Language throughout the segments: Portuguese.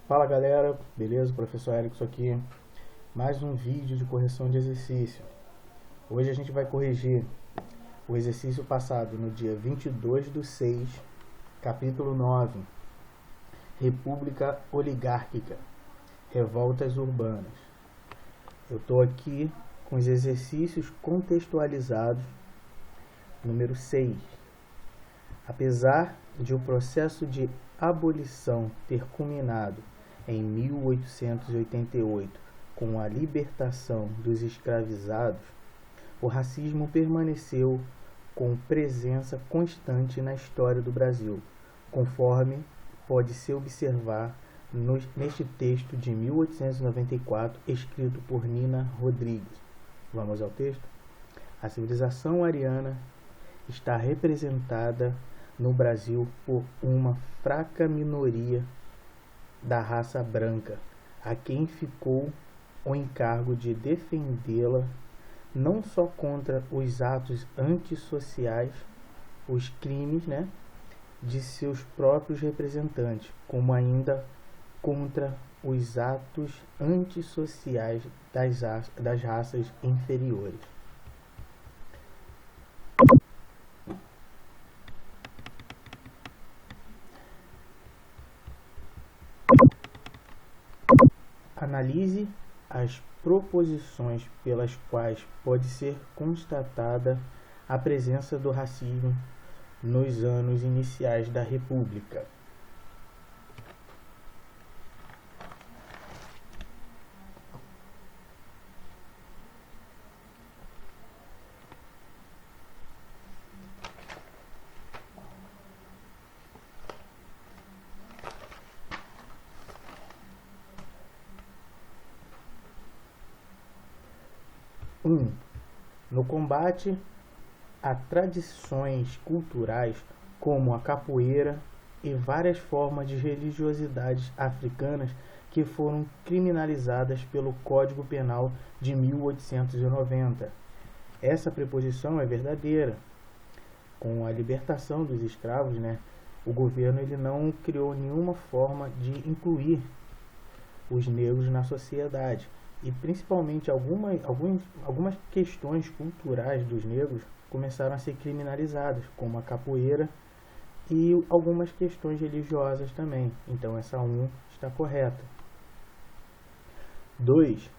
Fala galera, beleza? Professor Érico aqui. Mais um vídeo de correção de exercício. Hoje a gente vai corrigir o exercício passado no dia 22/6, capítulo 9, República Oligárquica, Revoltas Urbanas. Eu estou aqui com os exercícios contextualizados, número 6. Apesar de o processo de abolição ter culminado em 1888 com a libertação dos escravizados, o racismo permaneceu com presença constante na história do Brasil, conforme pode-se observar neste texto de 1894, escrito por Nina Rodrigues. Vamos ao texto? A civilização ariana está representada no Brasil por uma fraca minoria da raça branca, a quem ficou o encargo de defendê-la não só contra os atos antissociais, os crimes, de seus próprios representantes, como ainda contra os atos antissociais das raças inferiores. Analise as proposições pelas quais pode ser constatada a presença do racismo nos anos iniciais da República. No combate a tradições culturais como a capoeira e várias formas de religiosidades africanas que foram criminalizadas pelo Código Penal de 1890. Essa preposição é verdadeira. Com a libertação dos escravos, o governo ele não criou nenhuma forma de incluir os negros na sociedade. E principalmente algumas questões culturais dos negros começaram a ser criminalizadas, como a capoeira e algumas questões religiosas também. Então essa 1 está correta. 2.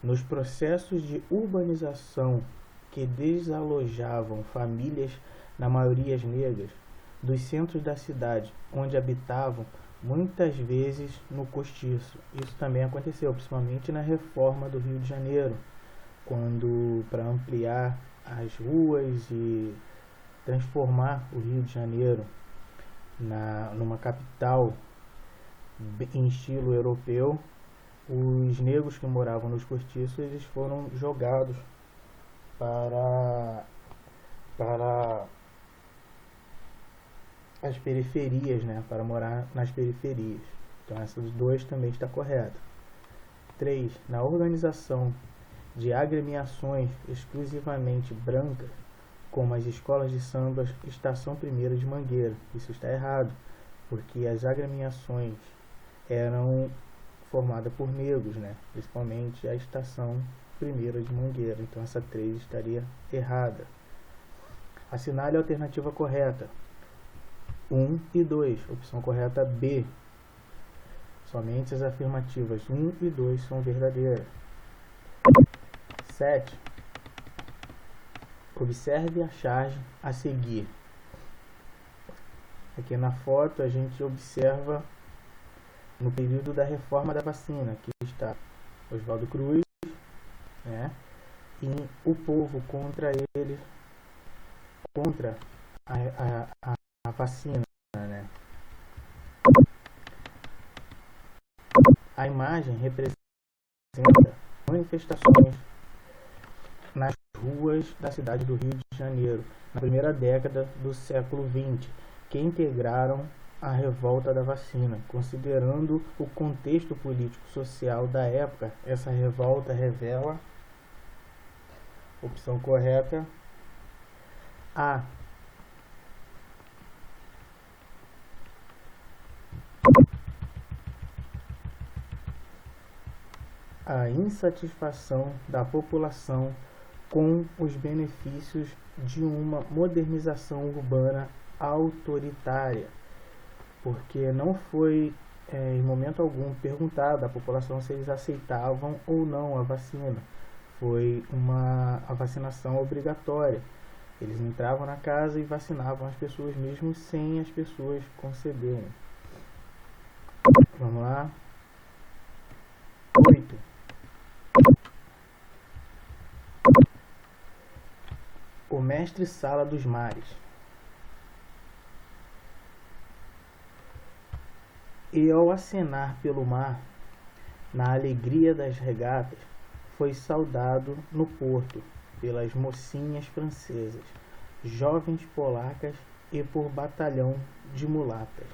Nos processos de urbanização que desalojavam famílias, na maioria negras, dos centros da cidade, onde habitavam, muitas vezes no cortiço. Isso também aconteceu, principalmente na reforma do Rio de Janeiro, quando, para ampliar as ruas e transformar o Rio de Janeiro numa capital em estilo europeu, os negros que moravam nos cortiços eles foram jogados para as periferias, para morar nas periferias. Então essas 2 também está correta. 3. Na organização de agremiações exclusivamente brancas, como as escolas de samba Estação 1ª de Mangueira. Isso está errado, porque as agremiações eram formadas por negros, principalmente a Estação 1ª de Mangueira. Então essa 3 estaria errada. Assinale a alternativa correta. 1 e 2, opção correta B. Somente as afirmativas 1 e 2 são verdadeiras. 7. Observe a charge a seguir. Aqui na foto a gente observa no período da reforma da vacina, que está Oswaldo Cruz, e o povo contra ele, contra a vacina, A imagem representa manifestações nas ruas da cidade do Rio de Janeiro, na primeira década do século XX, que integraram a revolta da vacina. Considerando o contexto político-social da época, essa revolta revela, opção correta, A. a insatisfação da população com os benefícios de uma modernização urbana autoritária, porque não foi em momento algum perguntado à população se eles aceitavam ou não a vacina. Foi a vacinação obrigatória. Eles entravam na casa e vacinavam as pessoas mesmo sem as pessoas concederem. Vamos lá. 8. O mestre Sala dos Mares. E ao acenar pelo mar, na alegria das regatas, foi saudado no porto pelas mocinhas francesas, jovens polacas e por batalhão de mulatas.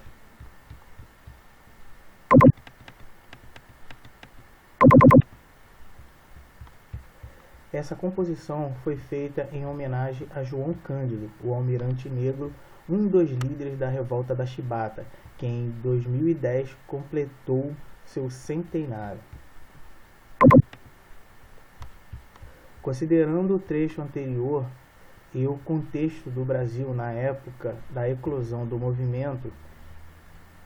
Essa composição foi feita em homenagem a João Cândido, o almirante negro, um dos líderes da revolta da Chibata, que em 2010 completou seu centenário. Considerando o trecho anterior e o contexto do Brasil na época da eclosão do movimento,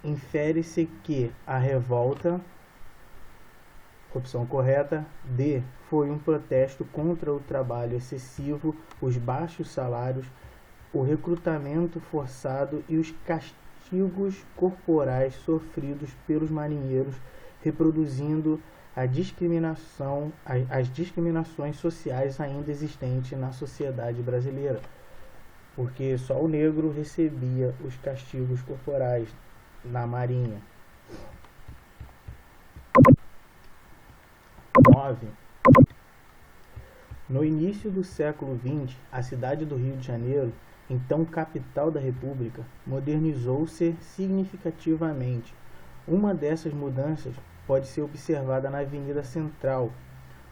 infere-se que a revolta, opção correta, D, foi um protesto contra o trabalho excessivo, os baixos salários, o recrutamento forçado e os castigos corporais sofridos pelos marinheiros, reproduzindo as discriminações sociais ainda existentes na sociedade brasileira, porque só o negro recebia os castigos corporais na marinha. 9. No início do século XX, a cidade do Rio de Janeiro, então capital da República, modernizou-se significativamente. Uma dessas mudanças pode ser observada na Avenida Central,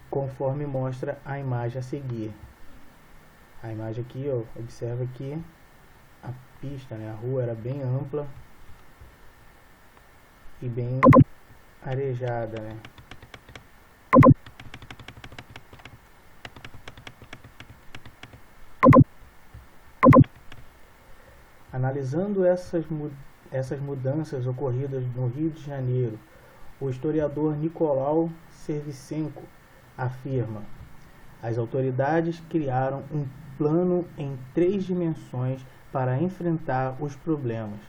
conforme mostra a imagem a seguir. A imagem aqui, ó, observa que a pista, né, a rua era bem ampla e bem arejada, né? Analisando essas mudanças ocorridas no Rio de Janeiro, o historiador Nicolau Servicenko afirma: as autoridades criaram um plano em 3 dimensões para enfrentar os problemas,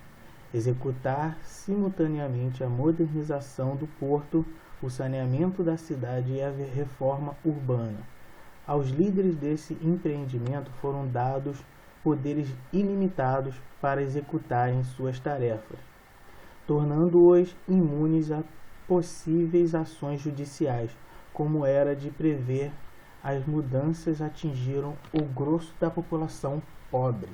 executar simultaneamente a modernização do porto, o saneamento da cidade e a reforma urbana. Aos líderes desse empreendimento foram dados poderes ilimitados para executarem suas tarefas, tornando-os imunes a possíveis ações judiciais. Como era de prever, as mudanças atingiram o grosso da população pobre.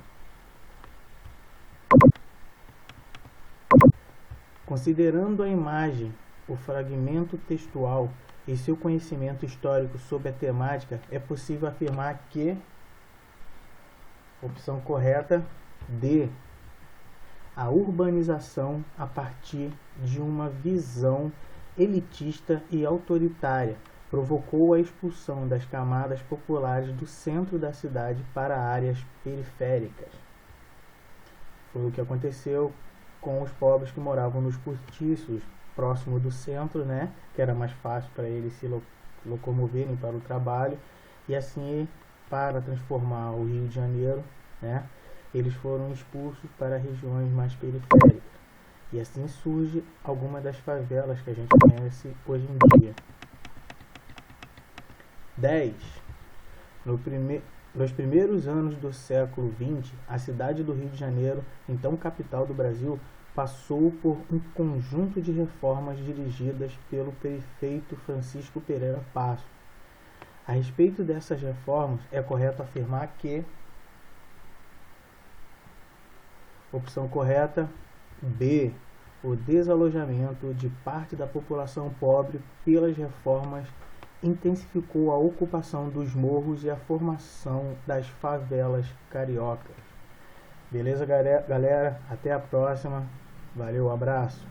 Considerando a imagem, o fragmento textual e seu conhecimento histórico sobre a temática, é possível afirmar que, opção correta, D, a urbanização a partir de uma visão elitista e autoritária provocou a expulsão das camadas populares do centro da cidade para áreas periféricas. Foi o que aconteceu com os pobres que moravam nos cortiços próximo do centro, né, que era mais fácil para eles se locomoverem para o trabalho, e assim, para transformar o Rio de Janeiro, né, eles foram expulsos para regiões mais periféricas. E assim surge alguma das favelas que a gente conhece hoje em dia. 10. Nos primeiros anos do século XX, a cidade do Rio de Janeiro, então capital do Brasil, passou por um conjunto de reformas dirigidas pelo prefeito Francisco Pereira Passos. A respeito dessas reformas, é correto afirmar que, opção correta, B, o desalojamento de parte da população pobre pelas reformas intensificou a ocupação dos morros e a formação das favelas cariocas. Beleza, galera? Até a próxima. Valeu, abraço.